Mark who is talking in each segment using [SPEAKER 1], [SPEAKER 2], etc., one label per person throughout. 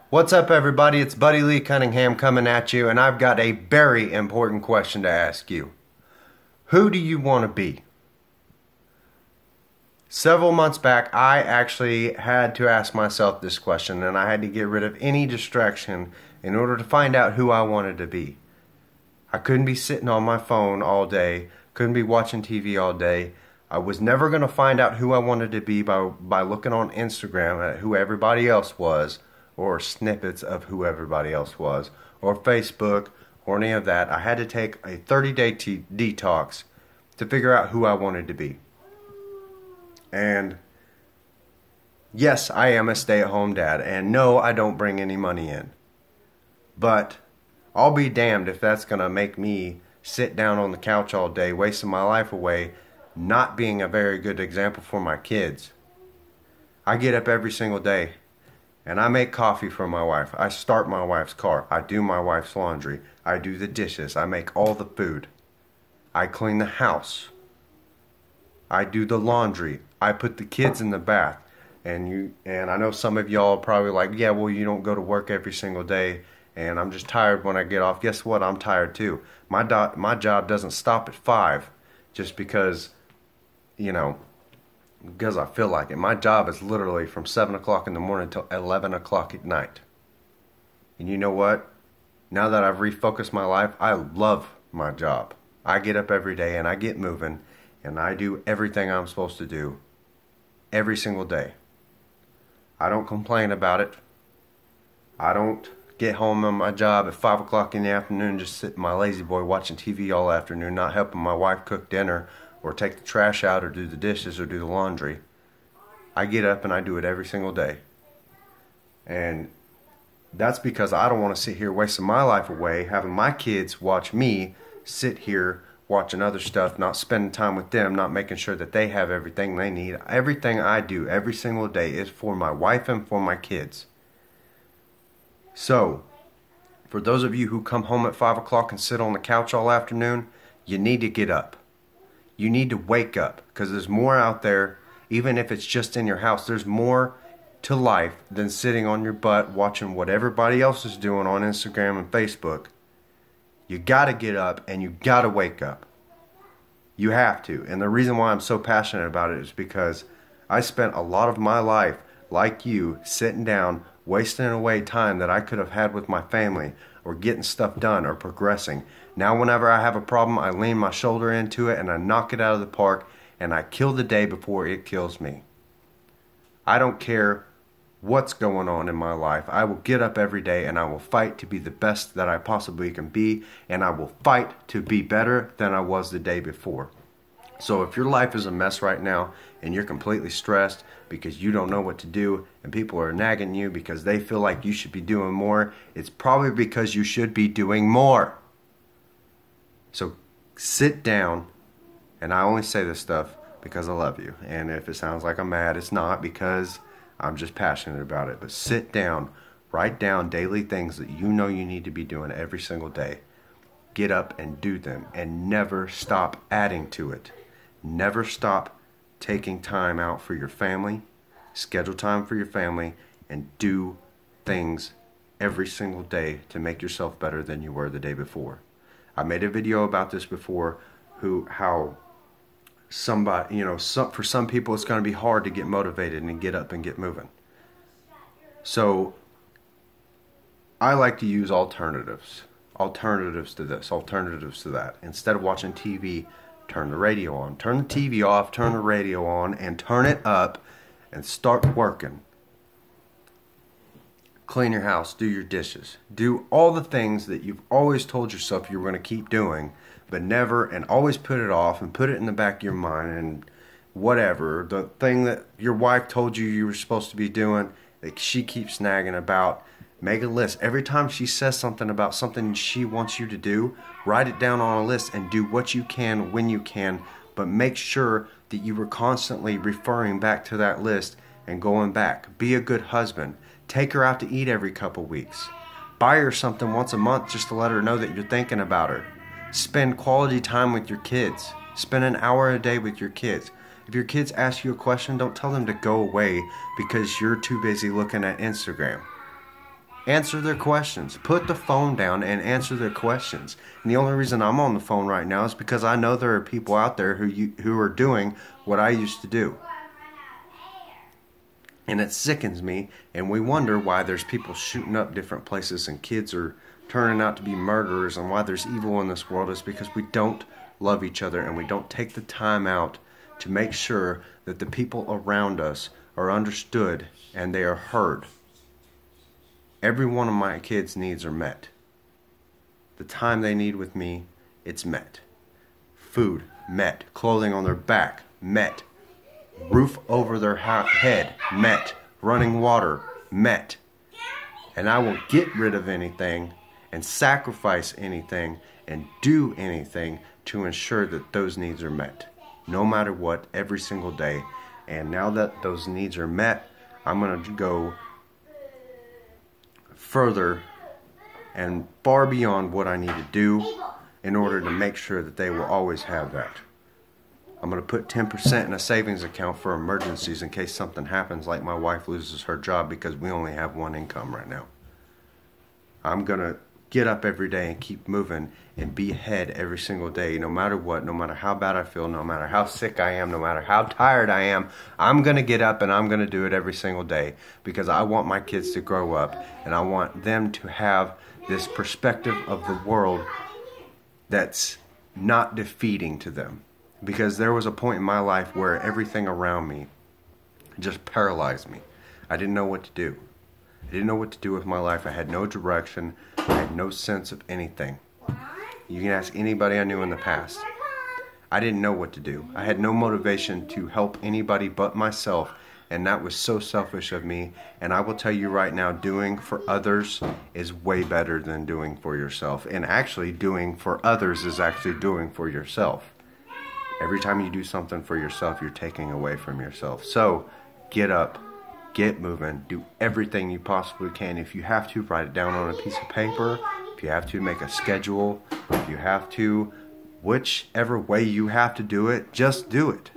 [SPEAKER 1] What's up, everybody? It's Buddy Lee Cunningham coming at you, and I've got a very important question to ask you. Who do you want to be? Several months back, I actually had to ask myself this question, and I had to get rid of any distraction in order to find out who I wanted to be. I couldn't be sitting on my phone all day, couldn't be watching TV all day. I was never going to find out who I wanted to be by looking on Instagram at who everybody else was, or snippets of who everybody else was, or Facebook, or any of that. I had to take a 30-day detox to figure out who I wanted to be. And yes, I am a stay-at-home dad, and no, I don't bring any money in. But I'll be damned if that's going to make me sit down on the couch all day, wasting my life away, not being a very good example for my kids. I get up every single day, and I make coffee for my wife. I start my wife's car. I do my wife's laundry. I do the dishes. I make all the food. I clean the house. I do the laundry. I put the kids in the bath. And I know some of y'all are probably like, yeah, well, you don't go to work every single day, and I'm just tired when I get off. Guess what? I'm tired too. My job doesn't stop at 5 just because, because I feel like it. My job is literally from 7 o'clock in the morning till 11 o'clock at night. And you know what? Now that I've refocused my life, I love my job. I get up every day and I get moving and I do everything I'm supposed to do every single day. I don't complain about it. I don't get home on my job at 5 o'clock in the afternoon just sitting my lazy boy watching TV all afternoon, not helping my wife cook dinner or take the trash out or do the dishes or do the laundry. I get up and I do it every single day. And that's because I don't want to sit here wasting my life away, having my kids watch me sit here watching other stuff, not spending time with them, not making sure that they have everything they need. Everything I do every single day is for my wife and for my kids. So, for those of you who come home at 5 o'clock and sit on the couch all afternoon, you need to get up. You need to wake up, because there's more out there. Even if it's just in your house, there's more to life than sitting on your butt watching what everybody else is doing on Instagram and Facebook. You gotta get up and you gotta wake up. You have to. And the reason why I'm so passionate about it is because I spent a lot of my life, like you, sitting down, wasting away time that I could have had with my family or getting stuff done or progressing. Now whenever I have a problem, I lean my shoulder into it and I knock it out of the park and I kill the day before it kills me. I don't care what's going on in my life. I will get up every day and I will fight to be the best that I possibly can be, and I will fight to be better than I was the day before. So if your life is a mess right now and you're completely stressed because you don't know what to do and people are nagging you because they feel like you should be doing more, it's probably because you should be doing more. So sit down, and I only say this stuff because I love you. And if it sounds like I'm mad, it's not, because I'm just passionate about it. But sit down, write down daily things that you know you need to be doing every single day. Get up and do them, and never stop adding to it. Never stop taking time out for your family. Schedule time for your family and do things every single day to make yourself better than you were the day before. I made a video about this before, how somebody, for some people it's going to be hard to get motivated and get up and get moving. So I like to use alternatives to this, alternatives to that. Instead of watching TV, turn the radio on. Turn the TV off, turn the radio on, and turn it up and start working. Clean your house, do your dishes. Do all the things that you've always told yourself you were going to keep doing, but never, and always put it off and put it in the back of your mind, and whatever. The thing that your wife told you were supposed to be doing that she keeps nagging about, make a list. Every time she says something about something she wants you to do, write it down on a list and do what you can when you can, but make sure that you were constantly referring back to that list and going back. Be a good husband. Take her out to eat every couple weeks. Buy her something once a month just to let her know that you're thinking about her. Spend quality time with your kids. Spend an hour a day with your kids. If your kids ask you a question, don't tell them to go away because you're too busy looking at Instagram. Answer their questions. Put the phone down and answer their questions. And the only reason I'm on the phone right now is because I know there are people out there who are doing what I used to do. And it sickens me, and we wonder why there's people shooting up different places and kids are turning out to be murderers, and why there's evil in this world is because we don't love each other and we don't take the time out to make sure that the people around us are understood and they are heard. Every one of my kids' needs are met. The time they need with me, it's met. Food, met. Clothing on their back, met. Roof over their head, met. Running water, met. And I will get rid of anything and sacrifice anything and do anything to ensure that those needs are met. No matter what, every single day. And now that those needs are met, I'm going to go further and far beyond what I need to do in order to make sure that they will always have that. I'm going to put 10% in a savings account for emergencies in case something happens, like my wife loses her job because we only have one income right now. I'm going to get up every day and keep moving and be ahead every single day, no matter what, no matter how bad I feel, no matter how sick I am, no matter how tired I am. I'm going to get up and I'm going to do it every single day because I want my kids to grow up and I want them to have this perspective of the world that's not defeating to them. Because there was a point in my life where everything around me just paralyzed me. I didn't know what to do. I didn't know what to do with my life. I had no direction. I had no sense of anything. You can ask anybody I knew in the past. I didn't know what to do. I had no motivation to help anybody but myself, and that was so selfish of me. And I will tell you right now, doing for others is way better than doing for yourself. And actually, doing for others is actually doing for yourself. Every time you do something for yourself, you're taking away from yourself. So, get up. Get moving. Do everything you possibly can. If you have to, write it down on a piece of paper. If you have to, make a schedule. If you have to, whichever way you have to do it, just do it.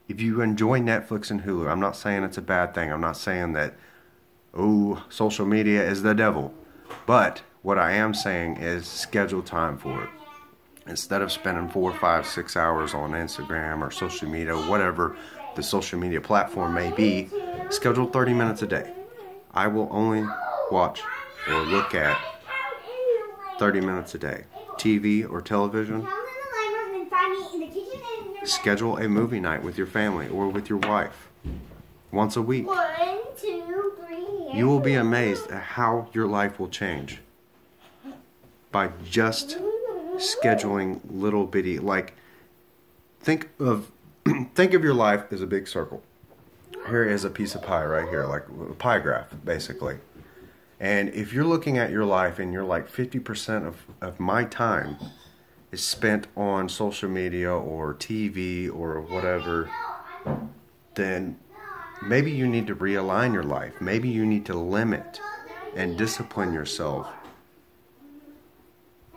[SPEAKER 1] If you enjoy Netflix and Hulu, I'm not saying it's a bad thing. I'm not saying that, oh, social media is the devil. But what I am saying is schedule time for it. Instead of spending 4, 5, 6 hours on Instagram or social media, whatever the social media platform may be, schedule 30 minutes a day. I will only watch or look at 30 minutes a day. TV or television. Schedule a movie night with your family or with your wife once a week.
[SPEAKER 2] 1, 2, 3.
[SPEAKER 1] You will be amazed at how your life will change by just scheduling little bitty, like, think of your life as a big circle. Here is a piece of pie right here, like a pie graph, basically. And if you're looking at your life and you're like 50% of my time is spent on social media or TV or whatever, then maybe you need to realign your life. Maybe you need to limit and discipline yourself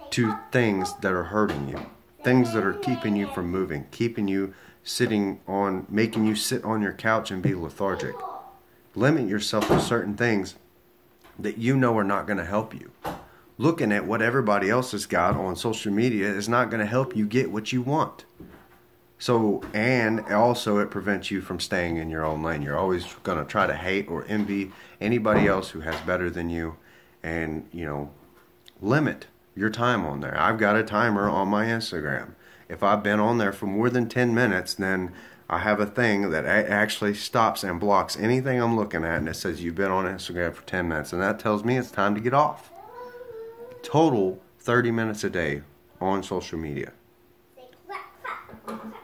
[SPEAKER 1] to things that are hurting you, things that are keeping you from moving, keeping you making you sit on your couch and be lethargic. Limit yourself to certain things that you know are not going to help you. Looking at what everybody else has got on social media is not going to help you get what you want. So, and also it prevents you from staying in your own lane. You're always going to try to hate or envy anybody else who has better than you, and, limit your time on there. I've got a timer on my Instagram. If I've been on there for more than 10 minutes, then I have a thing that actually stops and blocks anything I'm looking at, and it says you've been on Instagram for 10 minutes, and that tells me it's time to get off. Total 30 minutes a day on social media.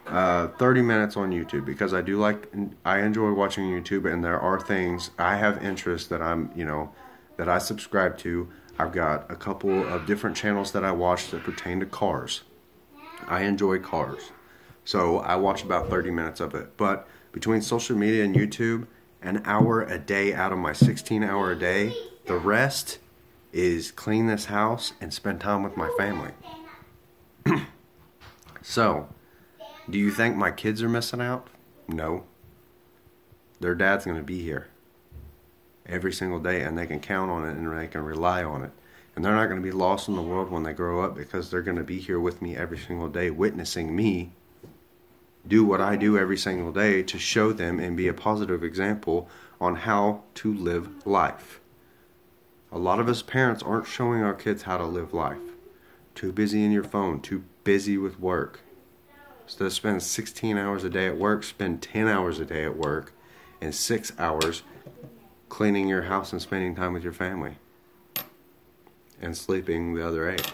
[SPEAKER 1] 30 minutes on YouTube, because I enjoy watching YouTube, and there are things, I have interests that that I subscribe to. I've got a couple of different channels that I watch that pertain to cars. I enjoy cars. So I watch about 30 minutes of it. But between social media and YouTube, an hour a day out of my 16-hour a day, the rest is clean this house and spend time with my family. So, do you think my kids are missing out? No. Their dad's going to be here. every single day, and they can count on it and they can rely on it. And they're not going to be lost in the world when they grow up, because they're going to be here with me every single day, witnessing me do what I do every single day to show them and be a positive example on how to live life. A lot of us parents aren't showing our kids how to live life. Too busy in your phone, too busy with work. Instead of spending 16 hours a day at work, spend 10 hours a day at work and 6 hours cleaning your house and spending time with your family. And sleeping the other 8.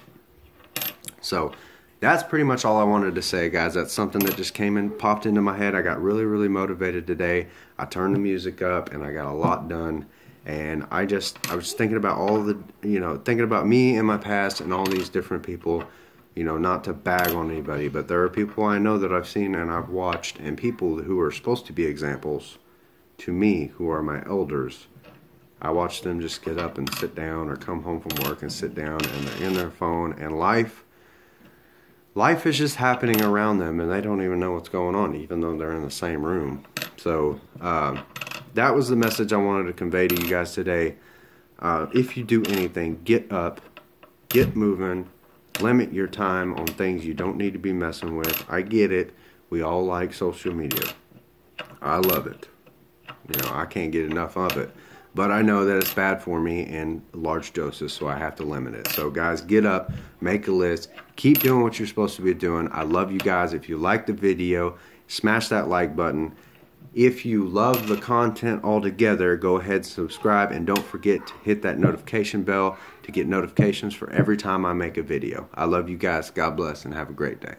[SPEAKER 1] So that's pretty much all I wanted to say, guys. That's something that just came and popped into my head. I got really, really motivated today. I turned the music up and I got a lot done. And I was thinking about all the, thinking about me and my past and all these different people, not to bag on anybody, but there are people I know that I've seen and I've watched, and people who are supposed to be examples to me, who are my elders. I watch them just get up and sit down, or come home from work and sit down, and they're in their phone, and life is just happening around them, and they don't even know what's going on, even though they're in the same room. So that was the message I wanted to convey to you guys today. If you do anything, get up, get moving, limit your time on things you don't need to be messing with. I get it. We all like social media. I love it. I can't get enough of it. But I know that it's bad for me in large doses, so I have to limit it. So guys, get up, make a list, keep doing what you're supposed to be doing. I love you guys. If you like the video, smash that like button. If you love the content altogether, go ahead and subscribe, and don't forget to hit that notification bell to get notifications for every time I make a video. I love you guys. God bless, and have a great day.